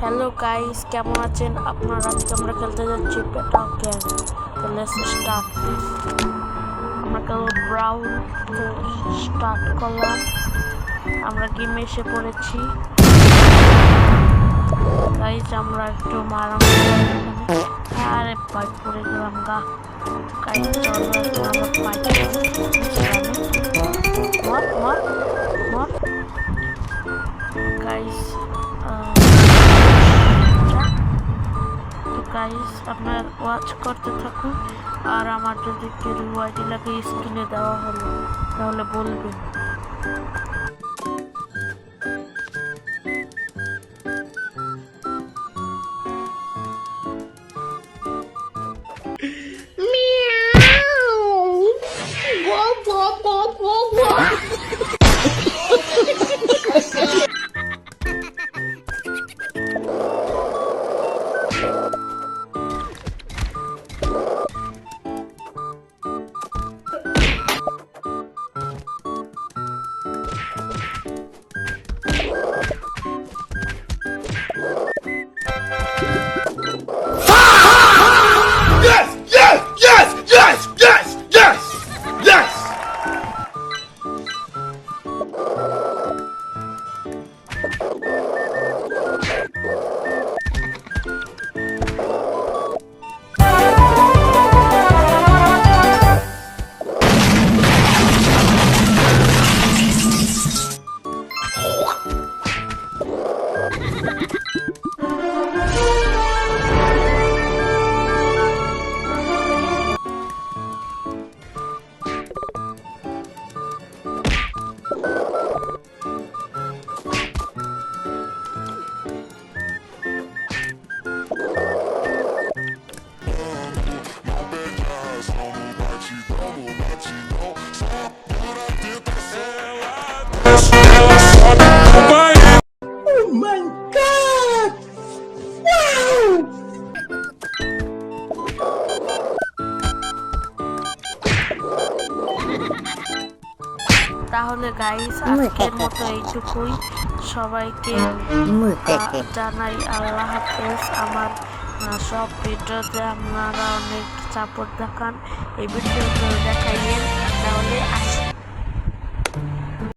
Hello guys, কেমন আছেন আপনারা? আজকে আমরা খেলতে যাচ্ছি পেটা গেম। তো লেটস স্টার্ট। আমরা কেবল ব্রাউন তো স্টার্ট করলাম। আমরা গেমে এসে পড়েছি গাইস। আমরা একটু মারামারি, আরে বাইক পড়ে গেলাম গা গাইস। চলো এখন আমরা বাইক মর মর মর গাইস। গাইস আপনার ওয়াচ করতে থাকুন, আর আমার যদি কেউ ওয়াইটি লাগে স্ক্রিনে দেওয়া হলো তাহলে বলবেন। তাহলে গাইস আজকের মতো এইটুকুই। সবাইকে জানাই আল্লাহ হাফেজ। আমার সব ভিডিওতে আপনারা অনেক সাপোর্ট দেখান, এই ভিডিওগুলো দেখাইয়েন, তাহলে